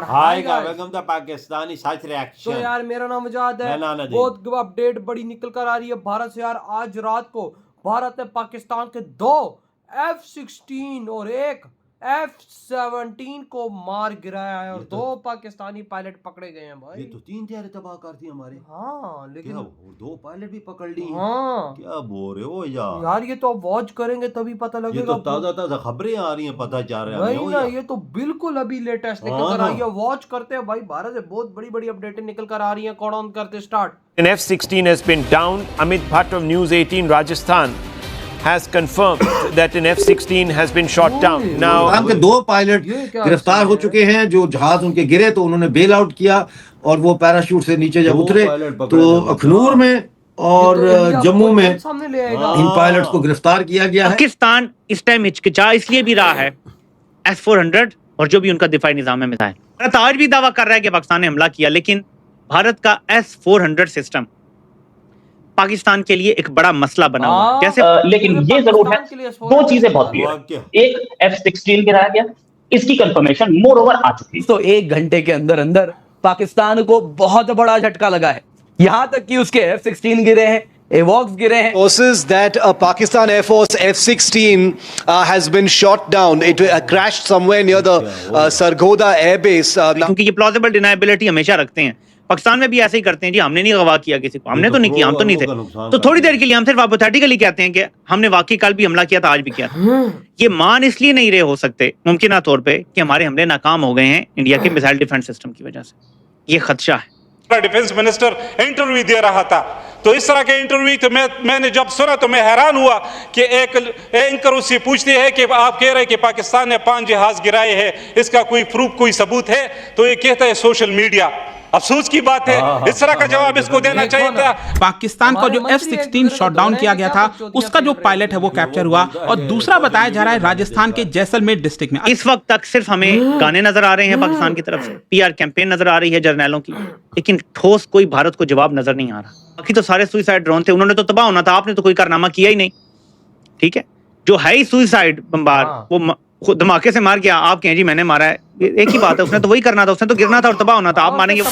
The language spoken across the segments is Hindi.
हाय वेलकम टू पाकिस्तानी सच रिएक्शन। तो यार मेरा नाम वजाद है। बहुत अपडेट बड़ी निकल कर आ रही है भारत से यार। आज रात को भारत ने पाकिस्तान के 2 F-16 और एक F-17 को मार गिराया है और 2 पाकिस्तानी पायलट पकड़े गए हैं भाई। ये तो 3 तैयारी तबाह कर दी हमारे। हाँ लेकिन क्या 2 पायलट भी पकड़ ली। हाँ क्या बोल रहे हो यार ये तो वॉच करेंगे तभी पता लगेगा। ये तो ताजा खबरें आ रही हैं, पता चल रहा है ना। ये तो बिल्कुल अभी लेटेस्ट निकल कर आई है। वॉच करते हैं भाई, भारत से बहुत बड़ी अपडेटें निकल कर आ रही हैं। कौन ऑन करते start. An F-16 has been down. Amit Bhatt of News 18 Rajasthan has confirmed that an F-16 has been shot down. Now, के 2 पायलट गिरफ्तार हो चुके हैं। जो जहाज उनके गिरे तो उन्होंने बेल आउट किया और वो पैराशूट से नीचे जब उतरे तो अखनूर में और जम्मू में इन पायलट्स को गिरफ्तार किया गया है। पाकिस्तान इस टाइम हिचकिचा इसलिए भी रहा है S-400 और जो भी उनका दिफाई निजाम है मिसाइल। भारत आज भी दावा कर रहा है कि पाकिस्तान ने हमला किया, लेकिन भारत का S-400 सिस्टम पाकिस्तान के लिए एक बड़ा मसला बना हुआ है। जैसे लेकिन ये जरूर है 2 चीजें बहुत क्लियर। एक F-16 गिराया गया, इसकी कंफर्मेशन मोर ओवर आ चुकी है। तो 1 घंटे के अंदर पाकिस्तान को बहुत बड़ा झटका लगा है। यहां तक कि उसके F-16 गिरे हैं, एवॉक्स गिरे हैं। Forces that Pakistan Air Force F-16 has been shot down. It crashed somewhere near the Sargodha Air Base. क्योंकि ये प्लॉजिबल डिनायबिलिटी हमेशा रखते हैं। पाकिस्तान में भी ऐसे ही करते हैं जी, हमने नहीं अगवा किया किसी को, हमने तो नहीं किया, हम तो नहीं थे। तो थोड़ी देर के लिए हम सिर्फ हाइपोथेटिकली कहते हैं कि हमने वाकई कल भी हमला किया था, आज भी किया था। ये मान इसलिए नहीं रहे हो सकते मुमकिन तौर पे कि हमारे हमले नाकाम हो गए हैं इंडिया के मिसाइल डिफेंस सिस्टम की वजह से। ये खदशा है। डिफेंस मिनिस्टर इंटरव्यू दे रहा था, तो इस तरह के इंटरव्यू तो मैंने जब सुना तो मैं हैरान हुआ कि एक एंकर उससे पूछते हैं कि आप कह रहे हैं कि पाकिस्तान ने 5 जहाज गिराए हैं, इसका कोई प्रूफ कोई सबूत है? तो ये कहता है सोशल मीडिया। अफसोस की बात है, इस तरह का जवाब इसको देना चाहिए था। पाकिस्तान का जो F-16 शॉट डाउन किया गया था उसका जो पायलट है वो कैप्चर हुआ, और दूसरा बताया जा रहा है राजस्थान के जैसलमेर डिस्ट्रिक्ट में। इस वक्त तक सिर्फ हमें गाने नजर आ रहे हैं पाकिस्तान की तरफ से, PR कैंपेन नजर आ रही है जर्नैलों की, लेकिन ठोस कोई भारत को जवाब नजर नहीं आ रहा। बाकी तो सारे सुइसाइड ड्रोन थे, उन्होंने तो तबाह होना था, आपने तो कोई कारनामा किया ही नहीं। ठीक है, जो है ही सुइसाइड बम्बार वो धमाके से मार गया, आप कहें जी मैंने मारा है, एक ही बात है। उसने तो वही करना था, उसने तो गिरना था और तबाह होना था, आप मानेंगे?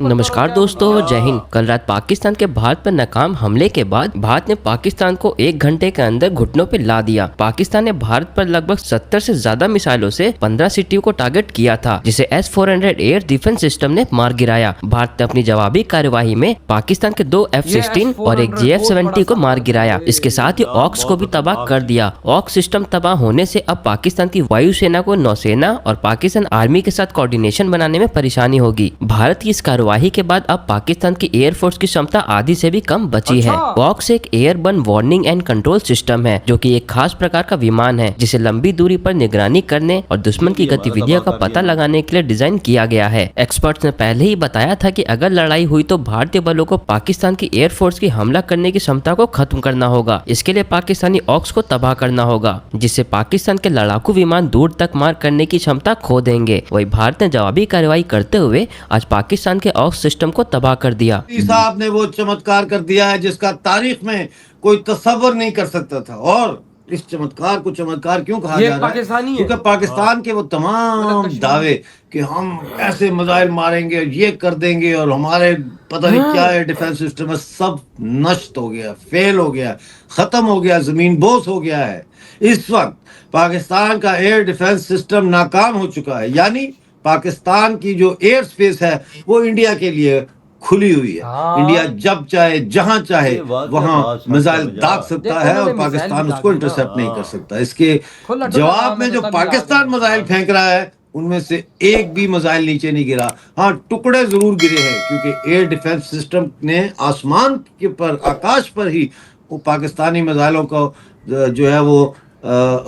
नमस्कार दोस्तों, जय हिंद। कल रात पाकिस्तान के भारत पर नाकाम हमले के बाद भारत ने पाकिस्तान को 1 घंटे के अंदर घुटनों पे ला दिया। पाकिस्तान ने भारत पर लगभग 70 से ज्यादा मिसाइलों से 15 सिटियों को टारगेट किया था, जिसे S-400 एयर डिफेंस सिस्टम ने मार गिराया। भारत ने अपनी जवाबी कार्यवाही में पाकिस्तान के 2 F-16 और एक JF-70 को मार गिराया। इसके साथ ही ऑक्स को भी तबाह कर दिया। ऑक्स सिस्टम तबाह होने से अब पाकिस्तान की वायुसेना को नौसेना और पाकिस्तान आर्मी के साथ कोऑर्डिनेशन बनाने में परेशानी होगी। भारत की इस कार्यवाही के बाद अब पाकिस्तान की एयरफोर्स की क्षमता आधी से भी कम बची है। ऑक्स एक airborne warning and control system है, जो कि एक खास प्रकार का विमान है जिसे लंबी दूरी पर निगरानी करने और दुश्मन की गतिविधियों का पता लगाने के लिए डिजाइन किया गया है। एक्सपर्ट्स ने पहले ही बताया था कि अगर लड़ाई हुई तो भारतीय बलों को पाकिस्तान की एयरफोर्स की हमला करने की क्षमता को खत्म करना होगा। इसके लिए पाकिस्तानी ऑक्स को तबाह करना होगा, जिससे पाकिस्तान के लड़ाकू विमान दूर तक मार करने की क्षमता खो देंगे। वही भारत ने जवाबी कार्रवाई करते हुए आज पाकिस्तान के ऑक्स सिस्टम को तबाह कर दिया। साहब ने वो चमत्कार कर दिया है जिसका तारीख में कोई तस्वर नहीं कर सकता था। और इस चमत्कार को चमत्कार क्यों कहा जा रहा है? क्योंकि पाकिस्तान के वो तमाम दावे कि हम ऐसे मिसाइल मारेंगे, ये कर देंगे और हमारे पता नहीं क्या है डिफेंस सिस्टम है, सब नष्ट हो गया, फेल हो गया, खत्म हो गया, जमीन बोस हो गया है। इस वक्त पाकिस्तान का एयर डिफेंस सिस्टम नाकाम हो चुका है, यानी पाकिस्तान की जो एयर स्पेस है वो इंडिया के लिए खुली हुई है। इंडिया जब चाहे जहां चाहे वहां मिसाइल दाग सकता है और पाकिस्तान उसको इंटरसेप्ट नहीं कर सकता। इसके जवाब में जो पाकिस्तान मिसाइल फेंक रहा है उनमें से एक भी मिसाइल नीचे नहीं गिरा। हाँ, टुकड़े जरूर गिरे हैं, क्योंकि एयर डिफेंस सिस्टम ने आसमान के पर, आकाश पर ही वो पाकिस्तानी मिसाइलों को जो है वो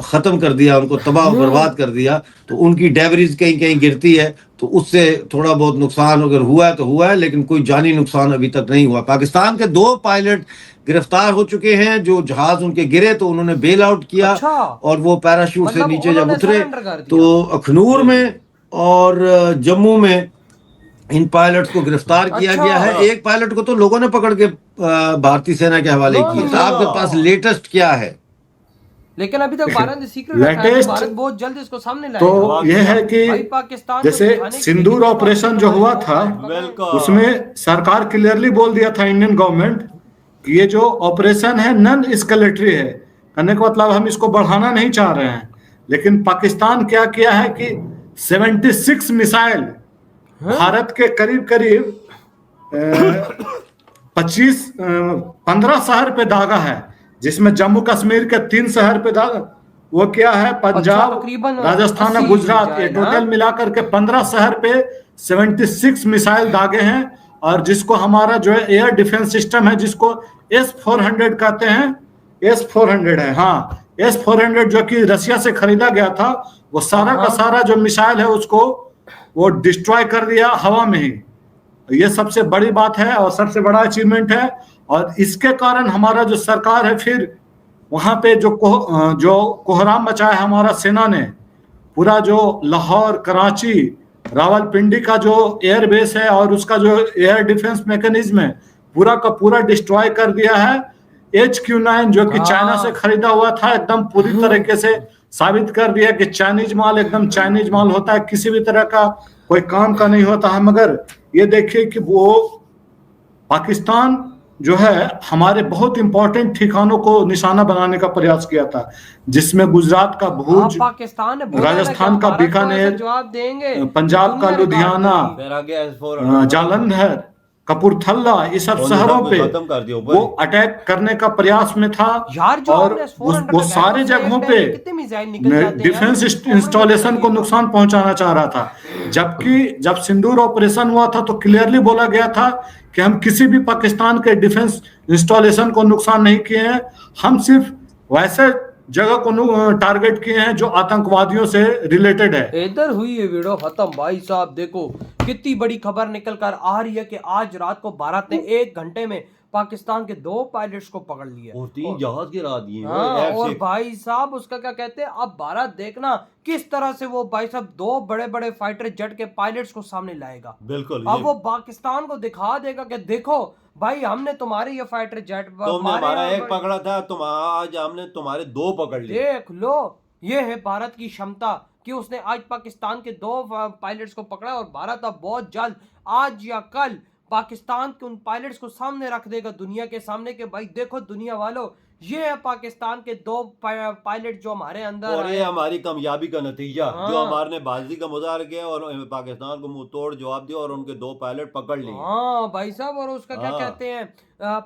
खत्म कर दिया, उनको तबाह बर्बाद कर दिया। तो उनकी डेबरीज कहीं कहीं गिरती है, तो उससे थोड़ा बहुत नुकसान अगर हुआ है तो हुआ है, लेकिन कोई जानी नुकसान अभी तक नहीं हुआ। पाकिस्तान के 2 पायलट गिरफ्तार हो चुके हैं। जो जहाज उनके गिरे तो उन्होंने बेल आउट किया और वो पैराशूट से नीचे जब उतरे तो अखनूर में और जम्मू में इन पायलट्स को गिरफ्तार किया गया है। एक पायलट को तो लोगों ने पकड़ के भारतीय सेना के हवाले किया। तो आपके पास लेटेस्ट क्या है? लेकिन अभी तक भारत ने सीक्रेट रखा है, लेटेस्ट भारत बहुत जल्द इसको सामने लाएगा। तो यह है कि पाकिस्तान जैसे सिंदूर ऑपरेशन जो हुआ था उसमें सरकार क्लियरली बोल दिया था इंडियन गवर्नमेंट कि ये जो ऑपरेशन है नॉन एस्केलेटरी है, कहने का मतलब हम इसको बढ़ाना नहीं चाह रहे हैं। लेकिन पाकिस्तान क्या किया है कि 76 मिसाइल भारत के करीब करीब 15 शहर पे दागा है, जिसमें जम्मू कश्मीर के 3 शहर पे दागा, वो क्या है पंजाब, राजस्थान और गुजरात, ये टोटल मिलाकर के 15 शहर पे 76 मिसाइल दागे हैं। और जिसको हमारा जो है एयर डिफेंस सिस्टम है, जिसको S-400 कहते हैं, S-400 है, हाँ S-400 जो कि रशिया से खरीदा गया था, वो सारा का सारा जो मिसाइल है उसको वो डिस्ट्रॉय कर दिया हवा में ही। ये सबसे बड़ी बात है और सबसे बड़ा अचीवमेंट है। और इसके कारण हमारा जो सरकार है, फिर वहां पे जो कोहराम मचाया है हमारा सेना ने, पूरा जो लाहौर, कराची, रावलपिंडी का जो एयर बेस है और उसका जो एयर डिफेंस मैकेनिज्म है पूरा का पूरा डिस्ट्रॉय कर दिया है। HQ-9 जो कि चाइना से खरीदा हुआ था, एकदम पूरी तरीके से साबित कर दिया कि चाइनीज माल एकदम चाइनीज माल होता है, किसी भी तरह का कोई काम का नहीं होता है। मगर ये देखिए कि वो पाकिस्तान जो है हमारे बहुत इंपॉर्टेंट ठिकानों को निशाना बनाने का प्रयास किया था, जिसमें गुजरात का भुज, राजस्थान का बीकानेर, पंजाब का लुधियाना, जालंधर, कपूरथला, ये सब शहरों पे वो अटैक करने का प्रयास में था। और वो सारे जगहों पे डिफेंस इंस्टॉलेशन को नुकसान पहुंचाना चाह रहा था। जबकि जब सिंदूर ऑपरेशन हुआ था तो क्लियरली बोला गया था कि हम किसी भी पाकिस्तान के डिफेंस इंस्टॉलेशन को नुकसान नहीं किए हैं, हम सिर्फ वैसे जगह को टारगेट किए हैं जो आतंकवादियों से रिलेटेड है। इधर हुई है वीडियो खत्म। भाई साहब देखो कितनी बड़ी खबर निकल कर आ रही है कि आज रात को भारत ने 1 घंटे में पाकिस्तान के 2 पायलट्स को पकड़ लिया और 3 जहाज गिरा दिए। हाँ, और भाई साहब उसका क्या कहते हैं, अब भारत देखना किस तरह से वो भाई साहब 2 बड़े बड़े फाइटर जेट के पायलट्स को सामने लाएगा। बिल्कुल, अब वो पाकिस्तान को दिखा देगा कि देखो भाई हमने तुम्हारे ये फाइटर जेट, तुमने हमारा एक पकड़ा था, तुम आज हमने तुम्हारे 2 पकड़ लिए। देख लो, ये है भारत की क्षमता कि उसने आज पाकिस्तान के 2 पायलट्स को पकड़ा। और भारत अब बहुत जल्द आज या कल पाकिस्तान के उन पायलट्स को सामने रख देगा दुनिया के सामने के भाई देखो दुनिया वालों, ये है पाकिस्तान के 2 पायलट जो हमारे अंदर, और ये हमारी कामयाबी का नतीजा। हाँ। जो हमारे बाजी का मुजाहरा किया और पाकिस्तान को मुंह तोड़ जवाब दिया और उनके 2 पायलट पकड़ लिए। हाँ भाई साहब, और उसका क्या कहते हैं,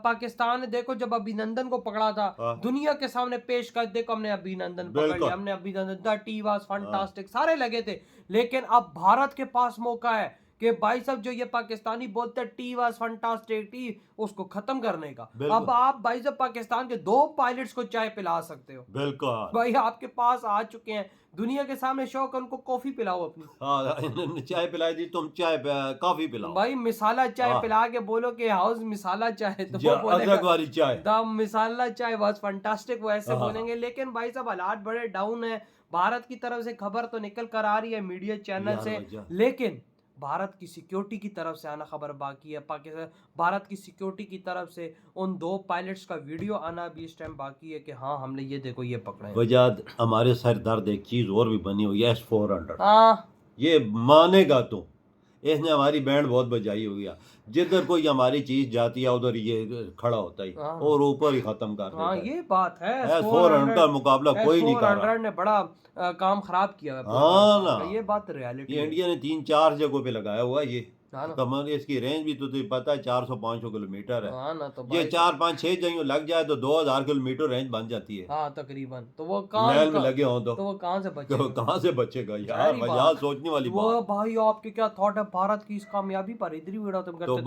पाकिस्तान ने देखो जब अभिनंदन को पकड़ा था दुनिया के सामने पेश कर, देखो हमने अभिनंदन पकड़ लिया, हमने अभिनंदन, द टी वाज फैंटास्टिक, सारे लगे थे। लेकिन अब भारत के पास मौका है कि भाई साहब जो ये पाकिस्तानी बोलते हैं टी वाज फैंटास्टिक टी, उसको खत्म करने का। अब आप भाई साहब पाकिस्तान के 2 पायलट्स को चाय पिला सकते हो। बिल्कुल भाई आपके पास आ चुके हैं, दुनिया के सामने शो कर उनको कॉफी पिलाओ अपनी। हाँ, चाय पिलाई दी, तुम चाय कॉफी पिलाओ भाई, मिसाला चाय पिला के बोलो कि हाउस मिसाला चाय, तो वो बोलेगा वाली चाय, द मिसाला चाय वाज फैंटास्टिक, वो ऐसे बोलेंगे। लेकिन भाई साहब हालात बड़े डाउन है। भारत की तरफ से खबर तो निकल कर आ रही है मीडिया चैनल से, लेकिन भारत की सिक्योरिटी की तरफ से आना खबर बाकी है। पाकिस्तान भारत की सिक्योरिटी की तरफ से उन 2 पायलट्स का वीडियो आना भी इस टाइम बाकी है कि हाँ हमने ये देखो ये पकड़े। वजाद हमारे सर दर्द एक चीज और भी बनी हुई है, S-400। हाँ, ये मानेगा तो इसने हमारी बैंड बहुत बजाई हुई है। जिधर कोई हमारी चीज जाती है उधर ये खड़ा होता ही और ऊपर ही खत्म कर देता है। ये बात है। S-400 का मुकाबला कोई नहीं कर रहा। ने बड़ा काम खराब किया है। हाँ ना, ये बात रियलिटी है। इंडिया ने 3-4 जगहों पे लगाया हुआ ये। कमर इसकी रेंज भी तो पता है 400-500 किलोमीटर है। हाँ ना, तो ये 4-5-6 जगह लग जाए तो 2000 किलोमीटर रेंज बन जाती है। हाँ तकरीबन। तो वो महल में लगे हो तो वो कहाँ से बचेगा? कहाँ से बचेगा यार, सोचने वाली बात। भाई आपके क्या थॉट है भारत की इस कामयाबी पर? इधर ही वीडियो तुम करते